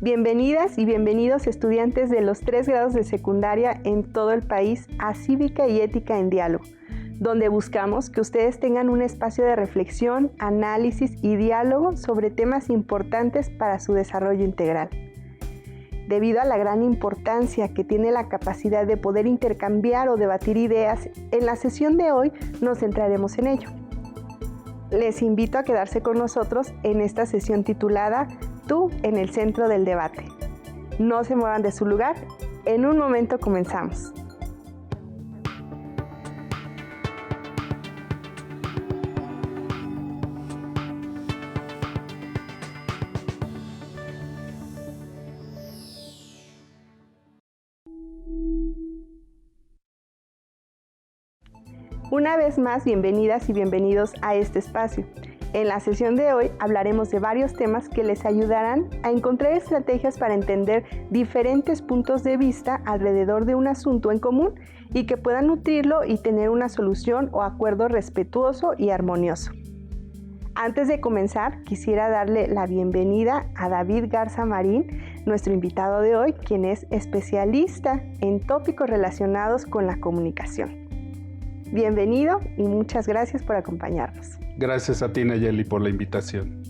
Bienvenidas y bienvenidos estudiantes de los 3 grados de secundaria en todo el país a Cívica y Ética en Diálogo, donde buscamos que ustedes tengan un espacio de reflexión, análisis y diálogo sobre temas importantes para su desarrollo integral. Debido a la gran importancia que tiene la capacidad de poder intercambiar o debatir ideas, en la sesión de hoy nos centraremos en ello. Les invito a quedarse con nosotros en esta sesión titulada Tú en el centro del debate. No se muevan de su lugar, en un momento comenzamos. Una vez más, bienvenidas y bienvenidos a este espacio. En la sesión de hoy hablaremos de varios temas que les ayudarán a encontrar estrategias para entender diferentes puntos de vista alrededor de un asunto en común y que puedan nutrirlo y tener una solución o acuerdo respetuoso y armonioso. Antes de comenzar, quisiera darle la bienvenida a David Garza Marín, nuestro invitado de hoy, quien es especialista en tópicos relacionados con la comunicación. Bienvenido y muchas gracias por acompañarnos. Gracias a ti, Nayeli, por la invitación.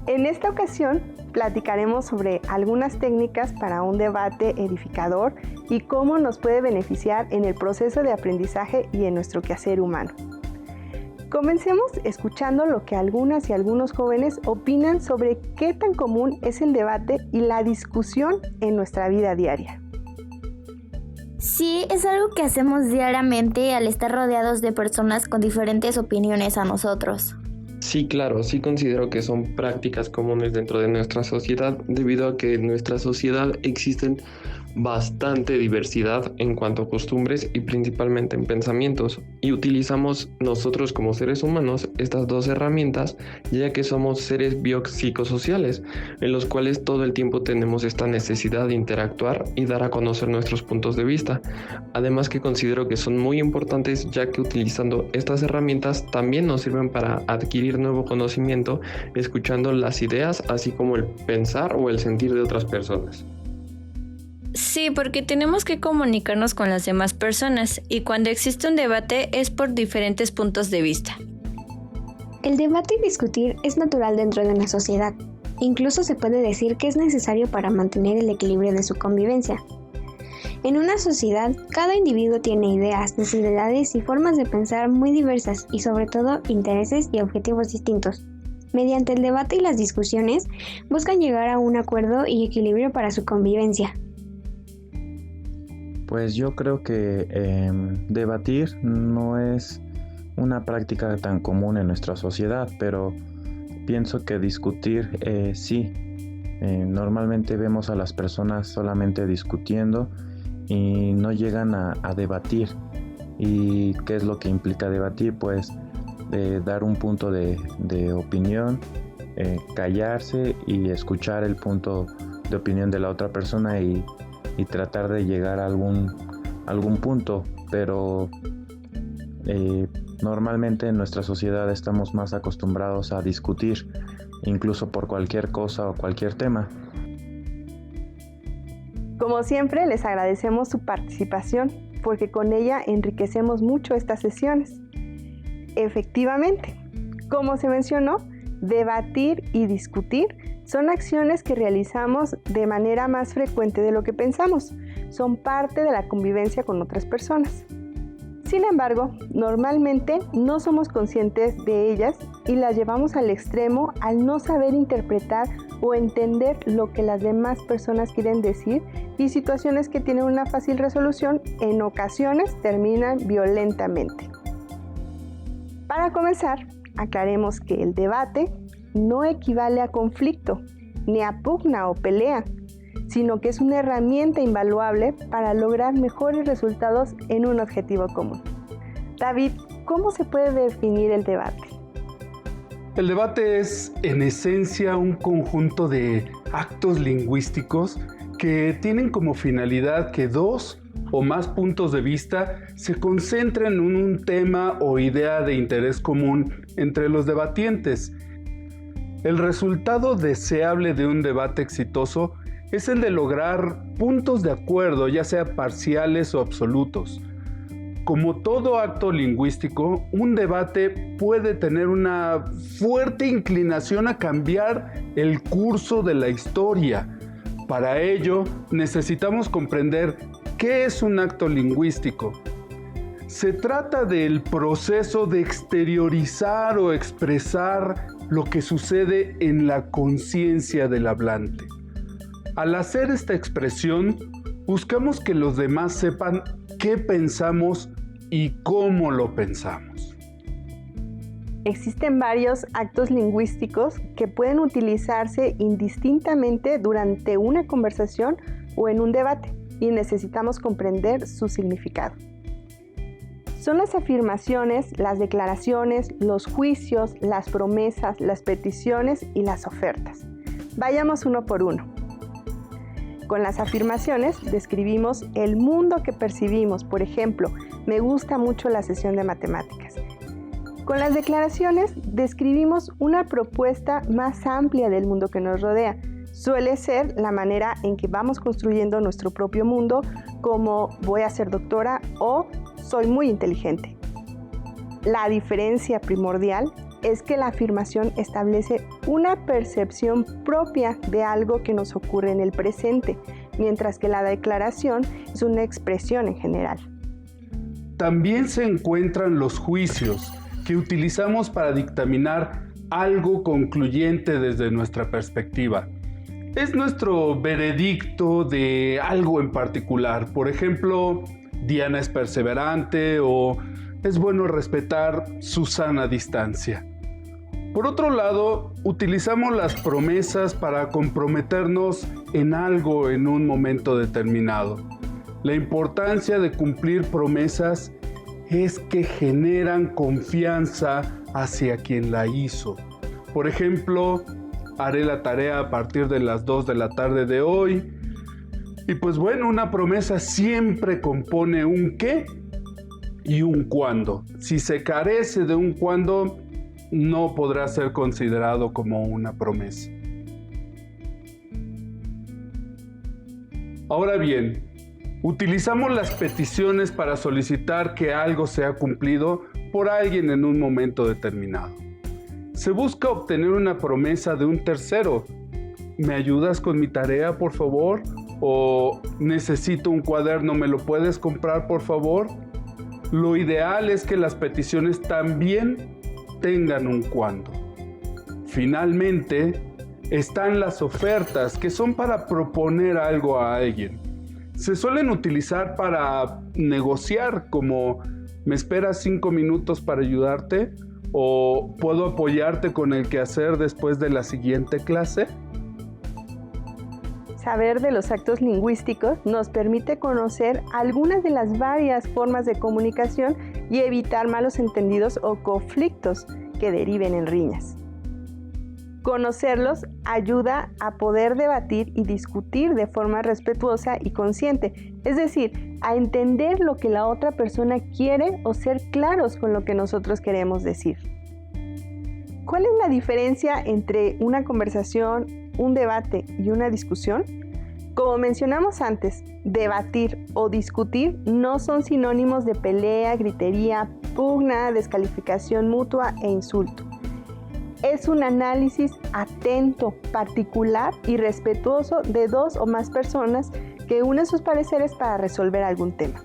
En esta ocasión platicaremos sobre algunas técnicas para un debate edificador y cómo nos puede beneficiar en el proceso de aprendizaje y en nuestro quehacer humano. Comencemos escuchando lo que algunas y algunos jóvenes opinan sobre qué tan común es el debate y la discusión en nuestra vida diaria. Sí, es algo que hacemos diariamente al estar rodeados de personas con diferentes opiniones a nosotros. Sí, claro, sí considero que son prácticas comunes dentro de nuestra sociedad, debido a que en nuestra sociedad existen bastante diversidad en cuanto a costumbres y principalmente en pensamientos, y utilizamos nosotros como seres humanos estas dos herramientas, ya que somos seres biopsicosociales, en los cuales todo el tiempo tenemos esta necesidad de interactuar y dar a conocer nuestros puntos de vista. Además que considero que son muy importantes, ya que utilizando estas herramientas también nos sirven para adquirir nuevo conocimiento, escuchando las ideas así como el pensar o el sentir de otras personas. Sí, porque tenemos que comunicarnos con las demás personas y cuando existe un debate es por diferentes puntos de vista. El debate y discutir es natural dentro de una sociedad. Incluso se puede decir que es necesario para mantener el equilibrio de su convivencia. En una sociedad, cada individuo tiene ideas, necesidades y formas de pensar muy diversas y sobre todo intereses y objetivos distintos. Mediante el debate y las discusiones, buscan llegar a un acuerdo y equilibrio para su convivencia. Pues yo creo que debatir no es una práctica tan común en nuestra sociedad, pero pienso que discutir sí. Normalmente vemos a las personas solamente discutiendo y no llegan a debatir. ¿Y qué es lo que implica debatir? Pues dar un punto de opinión, callarse y escuchar el punto de opinión de la otra persona y tratar de llegar a algún punto, pero normalmente en nuestra sociedad estamos más acostumbrados a discutir, incluso por cualquier cosa o cualquier tema. Como siempre, les agradecemos su participación, porque con ella enriquecemos mucho estas sesiones. Efectivamente, como se mencionó, debatir y discutir son acciones que realizamos de manera más frecuente de lo que pensamos. Son parte de la convivencia con otras personas. Sin embargo, normalmente no somos conscientes de ellas y las llevamos al extremo al no saber interpretar o entender lo que las demás personas quieren decir, y situaciones que tienen una fácil resolución en ocasiones terminan violentamente. Para comenzar, aclaremos que el debate no equivale a conflicto, ni a pugna o pelea, sino que es una herramienta invaluable para lograr mejores resultados en un objetivo común. David, ¿cómo se puede definir el debate? El debate es, en esencia, un conjunto de actos lingüísticos que tienen como finalidad que dos o más puntos de vista se concentren en un tema o idea de interés común entre los debatientes. El resultado deseable de un debate exitoso es el de lograr puntos de acuerdo, ya sea parciales o absolutos. Como todo acto lingüístico, un debate puede tener una fuerte inclinación a cambiar el curso de la historia. Para ello, necesitamos comprender qué es un acto lingüístico. Se trata del proceso de exteriorizar o expresar lo que sucede en la conciencia del hablante. Al hacer esta expresión, buscamos que los demás sepan qué pensamos y cómo lo pensamos. Existen varios actos lingüísticos que pueden utilizarse indistintamente durante una conversación o en un debate, y necesitamos comprender su significado. Son las afirmaciones, las declaraciones, los juicios, las promesas, las peticiones y las ofertas. Vayamos uno por uno. Con las afirmaciones describimos el mundo que percibimos. Por ejemplo, me gusta mucho la sesión de matemáticas. Con las declaraciones describimos una propuesta más amplia del mundo que nos rodea. Suele ser la manera en que vamos construyendo nuestro propio mundo, como voy a ser doctora o soy muy inteligente. La diferencia primordial es que la afirmación establece una percepción propia de algo que nos ocurre en el presente, mientras que la declaración es una expresión en general. También se encuentran los juicios, que utilizamos para dictaminar algo concluyente desde nuestra perspectiva. Es nuestro veredicto de algo en particular. Por ejemplo, Diana es perseverante o es bueno respetar su sana distancia. Por otro lado, utilizamos las promesas para comprometernos en algo en un momento determinado. La importancia de cumplir promesas es que generan confianza hacia quien la hizo. Por ejemplo, haré la tarea a partir de las 2 de la tarde de hoy. Y pues bueno, una promesa siempre compone un qué y un cuándo. Si se carece de un cuándo, no podrá ser considerado como una promesa. Ahora bien, utilizamos las peticiones para solicitar que algo sea cumplido por alguien en un momento determinado. Se busca obtener una promesa de un tercero. ¿Me ayudas con mi tarea, por favor? ¿O necesito un cuaderno, ¿me lo puedes comprar, por favor? Lo ideal es que las peticiones también tengan un cuándo. Finalmente, están las ofertas, que son para proponer algo a alguien. Se suelen utilizar para negociar, como ¿me esperas 5 minutos para ayudarte? ¿O puedo apoyarte con el quehacer después de la siguiente clase? Saber de los actos lingüísticos nos permite conocer algunas de las varias formas de comunicación y evitar malos entendidos o conflictos que deriven en riñas. Conocerlos ayuda a poder debatir y discutir de forma respetuosa y consciente, es decir, a entender lo que la otra persona quiere o ser claros con lo que nosotros queremos decir. ¿Cuál es la diferencia entre una conversación, un debate y una discusión? Como mencionamos antes, debatir o discutir no son sinónimos de pelea, gritería, pugna, descalificación mutua e insulto. Es un análisis atento, particular y respetuoso de 2 o más personas que unen sus pareceres para resolver algún tema.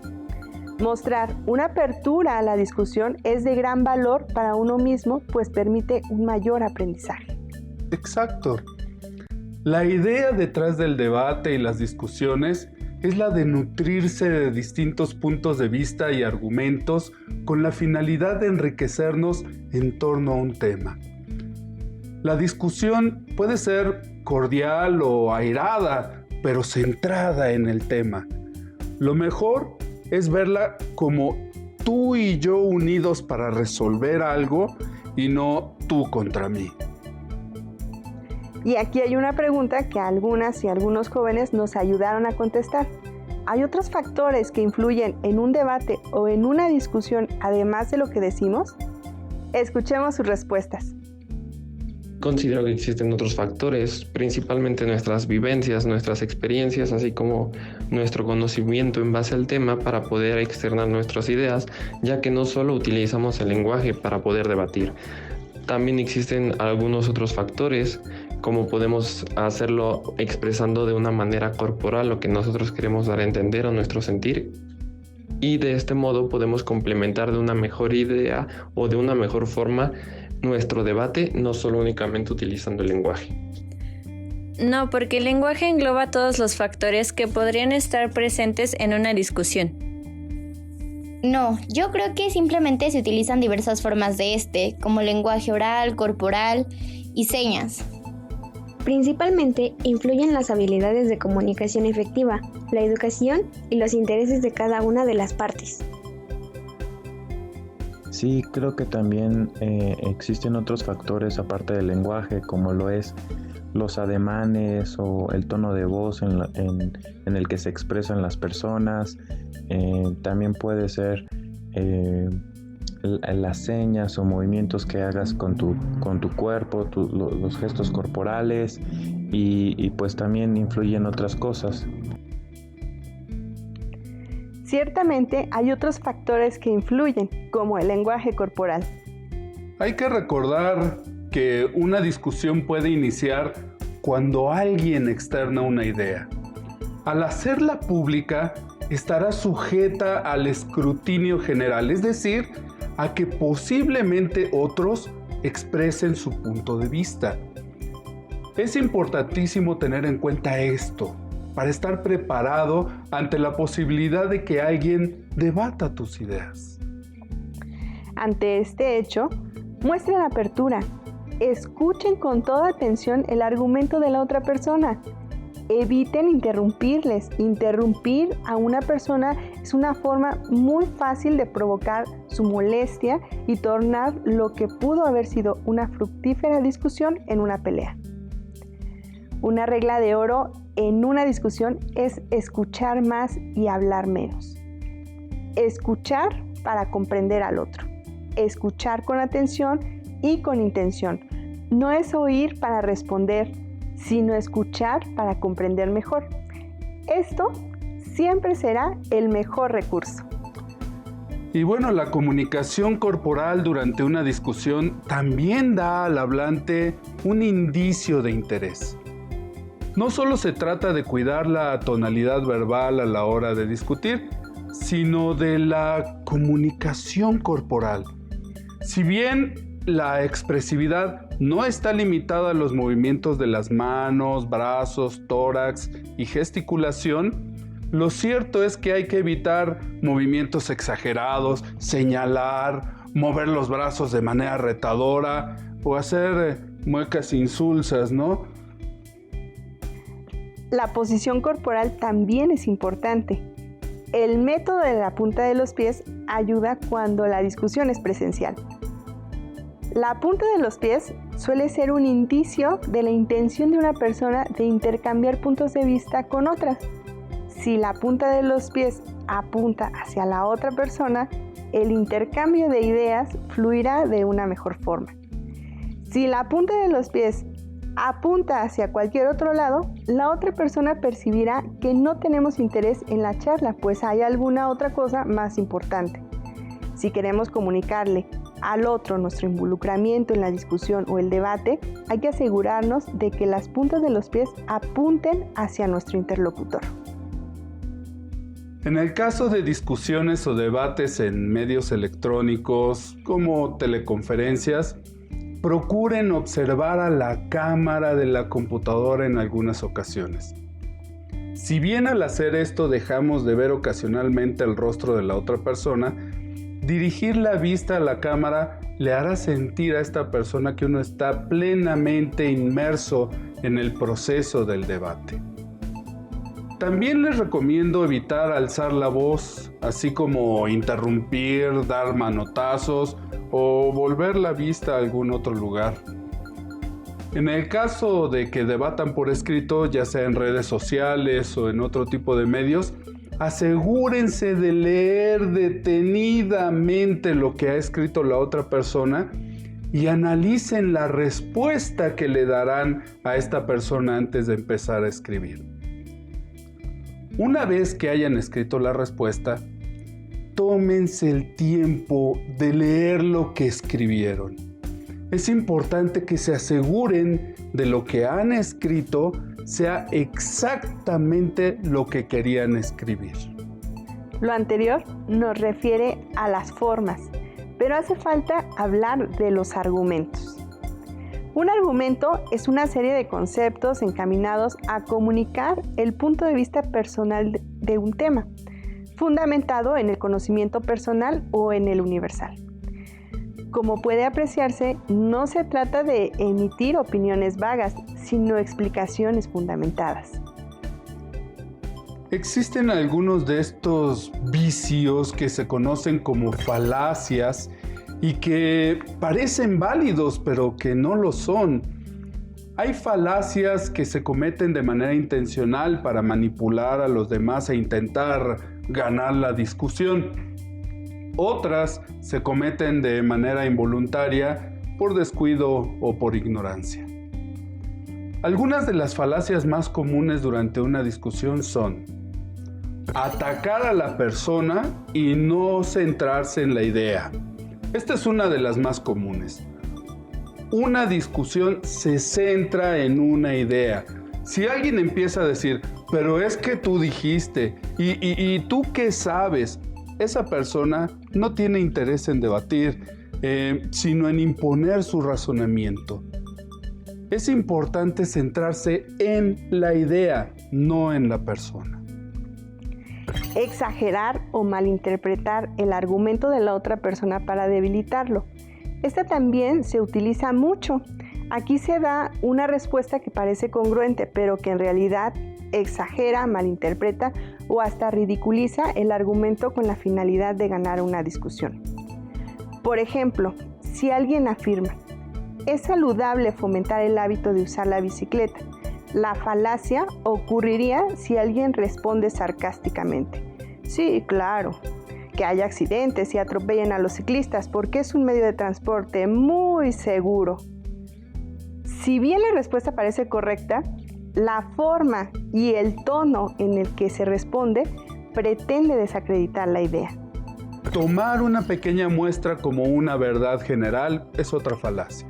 Mostrar una apertura a la discusión es de gran valor para uno mismo, pues permite un mayor aprendizaje. Exacto. La idea detrás del debate y las discusiones es la de nutrirse de distintos puntos de vista y argumentos con la finalidad de enriquecernos en torno a un tema. La discusión puede ser cordial o airada, pero centrada en el tema. Lo mejor es verla como tú y yo unidos para resolver algo y no tú contra mí. Y aquí hay una pregunta que algunas y algunos jóvenes nos ayudaron a contestar. ¿Hay otros factores que influyen en un debate o en una discusión además de lo que decimos? Escuchemos sus respuestas. considero que existen otros factores, principalmente nuestras vivencias, nuestras experiencias, así como nuestro conocimiento en base al tema para poder externar nuestras ideas, ya que no solo utilizamos el lenguaje para poder debatir. También existen algunos otros factores, como podemos hacerlo expresando de una manera corporal lo que nosotros queremos dar a entender o nuestro sentir, y de este modo podemos complementar de una mejor idea o de una mejor forma nuestro debate, no solo únicamente utilizando el lenguaje. No, porque el lenguaje engloba todos los factores que podrían estar presentes en una discusión. No, yo creo que simplemente se utilizan diversas formas de como lenguaje oral, corporal y señas. Principalmente influyen las habilidades de comunicación efectiva, la educación y los intereses de cada una de las partes. Sí, creo que también existen otros factores aparte del lenguaje, como lo es los ademanes o el tono de voz en el que se expresan las personas. También puede ser las señas o movimientos que hagas con tu cuerpo, los gestos corporales y pues también influyen otras cosas. Ciertamente hay otros factores que influyen, como el lenguaje corporal. Hay que recordar que una discusión puede iniciar cuando alguien externa una idea. Al hacerla pública, estará sujeta al escrutinio general, es decir, a que posiblemente otros expresen su punto de vista. Es importantísimo tener en cuenta esto, para estar preparado ante la posibilidad de que alguien debata tus ideas. Ante este hecho, muestren apertura. Escuchen con toda atención el argumento de la otra persona. Eviten interrumpirles. Interrumpir a una persona es una forma muy fácil de provocar su molestia y tornar lo que pudo haber sido una fructífera discusión en una pelea. Una regla de oro en una discusión es escuchar más y hablar menos. Escuchar para comprender al otro. Escuchar con atención y con intención. No es oír para responder, sino escuchar para comprender mejor. Esto siempre será el mejor recurso. Y bueno, la comunicación corporal durante una discusión también da al hablante un indicio de interés. No solo se trata de cuidar la tonalidad verbal a la hora de discutir, sino de la comunicación corporal. Si bien la expresividad no está limitada a los movimientos de las manos, brazos, tórax y gesticulación, lo cierto es que hay que evitar movimientos exagerados, señalar, mover los brazos de manera retadora o hacer muecas insulsas, ¿no? La posición corporal también es importante. El método de la punta de los pies ayuda cuando la discusión es presencial. La punta de los pies suele ser un indicio de la intención de una persona de intercambiar puntos de vista con otras. Si la punta de los pies apunta hacia la otra persona, el intercambio de ideas fluirá de una mejor forma. Si la punta de los pies apunta hacia cualquier otro lado, la otra persona percibirá que no tenemos interés en la charla, pues hay alguna otra cosa más importante. Si queremos comunicarle al otro nuestro involucramiento en la discusión o el debate, hay que asegurarnos de que las puntas de los pies apunten hacia nuestro interlocutor. En el caso de discusiones o debates en medios electrónicos como teleconferencias, procuren observar a la cámara de la computadora en algunas ocasiones. Si bien al hacer esto dejamos de ver ocasionalmente el rostro de la otra persona, dirigir la vista a la cámara le hará sentir a esta persona que uno está plenamente inmerso en el proceso del debate. También les recomiendo evitar alzar la voz, así como interrumpir, dar manotazos o volver la vista a algún otro lugar. En el caso de que debatan por escrito, ya sea en redes sociales o en otro tipo de medios, asegúrense de leer detenidamente lo que ha escrito la otra persona y analicen la respuesta que le darán a esta persona antes de empezar a escribir. Una vez que hayan escrito la respuesta, tómense el tiempo de leer lo que escribieron. Es importante que se aseguren de lo que han escrito sea exactamente lo que querían escribir. Lo anterior nos refiere a las formas, pero hace falta hablar de los argumentos. Un argumento es una serie de conceptos encaminados a comunicar el punto de vista personal de un tema, fundamentado en el conocimiento personal o en el universal. Como puede apreciarse, no se trata de emitir opiniones vagas, sino explicaciones fundamentadas. Existen algunos de estos vicios que se conocen como falacias y que parecen válidos, pero que no lo son. Hay falacias que se cometen de manera intencional para manipular a los demás e intentar ganar la discusión. Otras se cometen de manera involuntaria por descuido o por ignorancia. Algunas de las falacias más comunes durante una discusión son atacar a la persona y no centrarse en la idea. Esta es una de las más comunes. Una discusión se centra en una idea. Si alguien empieza a decir, pero es que tú dijiste, ¿y tú qué sabes? Esa persona no tiene interés en debatir, sino en imponer su razonamiento. Es importante centrarse en la idea, no en la persona. Exagerar o malinterpretar el argumento de la otra persona para debilitarlo. Esta también se utiliza mucho. Aquí se da una respuesta que parece congruente, pero que en realidad exagera, malinterpreta o hasta ridiculiza el argumento con la finalidad de ganar una discusión. Por ejemplo, si alguien afirma, es saludable fomentar el hábito de usar la bicicleta, la falacia ocurriría si alguien responde sarcásticamente. Sí, claro, que haya accidentes y atropellen a los ciclistas porque es un medio de transporte muy seguro. Si bien la respuesta parece correcta, la forma y el tono en el que se responde pretende desacreditar la idea. Tomar una pequeña muestra como una verdad general es otra falacia.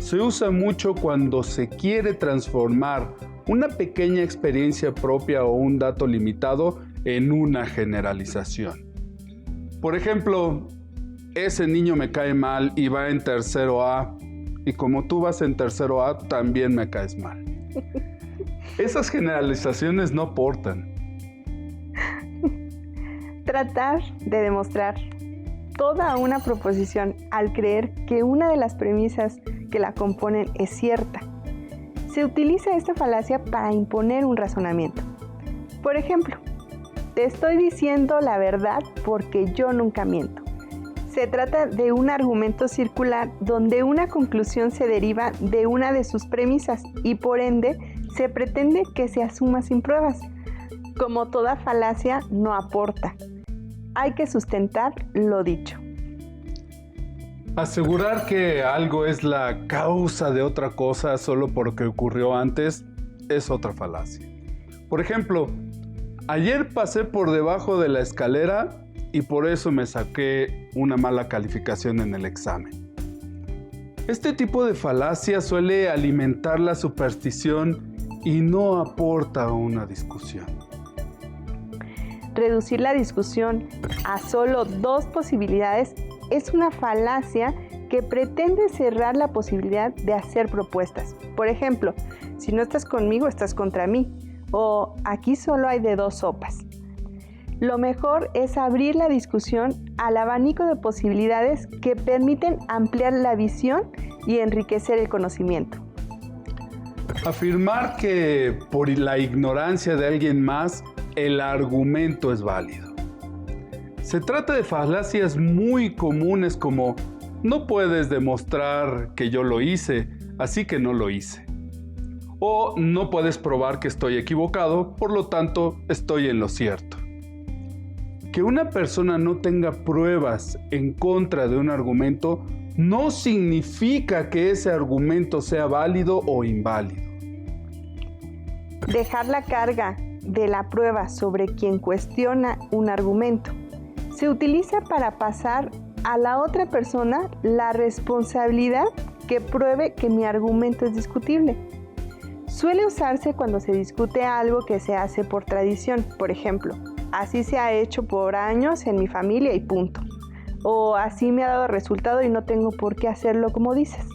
Se usa mucho cuando se quiere transformar una pequeña experiencia propia o un dato limitado en una generalización. Por ejemplo, ese niño me cae mal y va en tercero A, y como tú vas en tercero A, también me caes mal. Esas generalizaciones no aportan. Tratar de demostrar toda una proposición al creer que una de las premisas que la componen es cierta. Se utiliza esta falacia para imponer un razonamiento. Por ejemplo, te estoy diciendo la verdad porque yo nunca miento. Se trata de un argumento circular donde una conclusión se deriva de una de sus premisas y por ende se pretende que se asuma sin pruebas. Como toda falacia, no aporta. Hay que sustentar lo dicho. Asegurar que algo es la causa de otra cosa solo porque ocurrió antes es otra falacia. Por ejemplo, ayer pasé por debajo de la escalera y por eso me saqué una mala calificación en el examen. Este tipo de falacia suele alimentar la superstición y no aporta a una discusión. Reducir la discusión a solo dos posibilidades es una falacia que pretende cerrar la posibilidad de hacer propuestas. Por ejemplo, si no estás conmigo, estás contra mí. O aquí solo hay de dos sopas. Lo mejor es abrir la discusión al abanico de posibilidades que permiten ampliar la visión y enriquecer el conocimiento. Afirmar que por la ignorancia de alguien más el argumento es válido. Se trata de falacias muy comunes como no puedes demostrar que yo lo hice, así que no lo hice. O no puedes probar que estoy equivocado, por lo tanto estoy en lo cierto. Que una persona no tenga pruebas en contra de un argumento no significa que ese argumento sea válido o inválido. Dejar la carga de la prueba sobre quien cuestiona un argumento se utiliza para pasar a la otra persona la responsabilidad que pruebe que mi argumento es discutible. Suele usarse cuando se discute algo que se hace por tradición, por ejemplo, así se ha hecho por años en mi familia y punto. O así me ha dado resultado y no tengo por qué hacerlo como dices.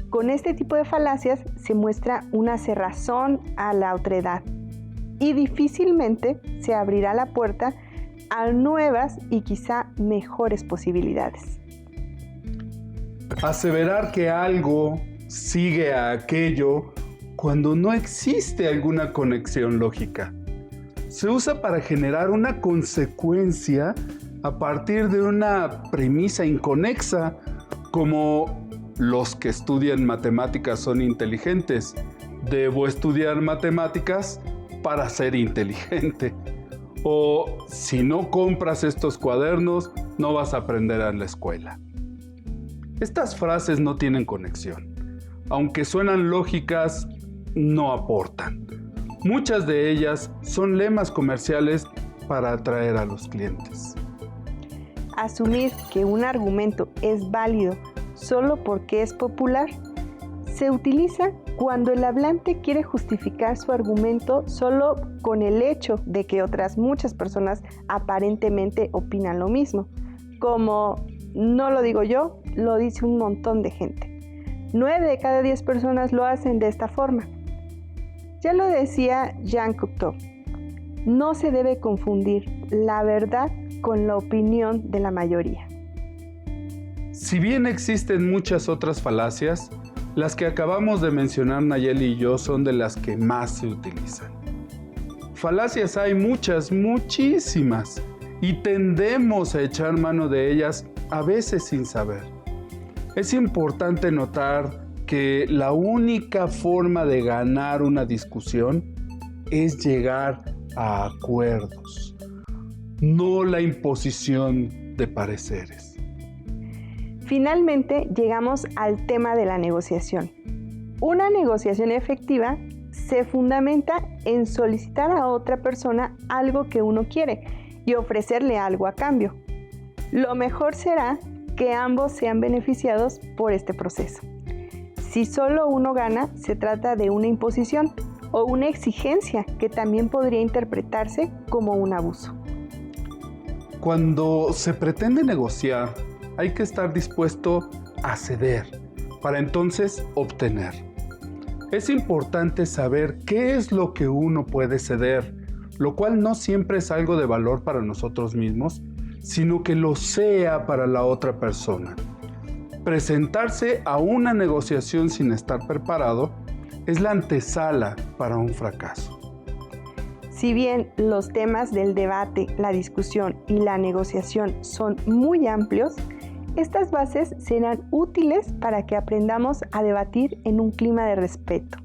Con este tipo de falacias se muestra una cerrazón a la otredad y difícilmente se abrirá la puerta a nuevas y quizá mejores posibilidades. Aseverar que algo sigue a aquello cuando no existe alguna conexión lógica. Se usa para generar una consecuencia a partir de una premisa inconexa, como los que estudian matemáticas son inteligentes. Debo estudiar matemáticas para ser inteligente. O si no compras estos cuadernos, no vas a aprender en la escuela. Estas frases no tienen conexión. Aunque suenan lógicas, no aportan. Muchas de ellas son lemas comerciales para atraer a los clientes. Asumir que un argumento es válido solo porque es popular se utiliza cuando el hablante quiere justificar su argumento solo con el hecho de que otras muchas personas aparentemente opinan lo mismo, como no lo digo yo, lo dice un montón de gente. 9 de cada 10 personas lo hacen de esta forma. Ya lo decía Jean Cocteau, no se debe confundir la verdad con la opinión de la mayoría. Si bien existen muchas otras falacias, las que acabamos de mencionar Nayeli y yo son de las que más se utilizan. Falacias hay muchas, muchísimas, y tendemos a echar mano de ellas a veces sin saber. Es importante notar que la única forma de ganar una discusión es llegar a acuerdos, no la imposición de pareceres. Finalmente llegamos al tema de la negociación. Una negociación efectiva se fundamenta en solicitar a otra persona algo que uno quiere y ofrecerle algo a cambio. Lo mejor será que ambos sean beneficiados por este proceso. Si solo uno gana, se trata de una imposición o una exigencia que también podría interpretarse como un abuso. Cuando se pretende negociar, hay que estar dispuesto a ceder para entonces obtener. Es importante saber qué es lo que uno puede ceder, lo cual no siempre es algo de valor para nosotros mismos, sino que lo sea para la otra persona. Presentarse a una negociación sin estar preparado es la antesala para un fracaso. Si bien los temas del debate, la discusión y la negociación son muy amplios, estas bases serán útiles para que aprendamos a debatir en un clima de respeto.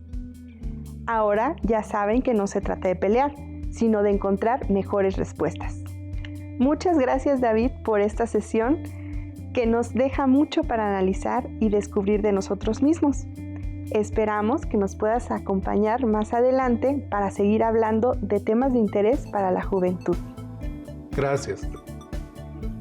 Ahora ya saben que no se trata de pelear, sino de encontrar mejores respuestas. Muchas gracias, David, por esta sesión que nos deja mucho para analizar y descubrir de nosotros mismos. Esperamos que nos puedas acompañar más adelante para seguir hablando de temas de interés para la juventud. Gracias.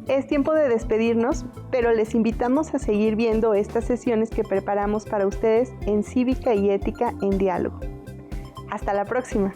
Es tiempo de despedirnos, pero les invitamos a seguir viendo estas sesiones que preparamos para ustedes en Cívica y Ética en Diálogo. Hasta la próxima.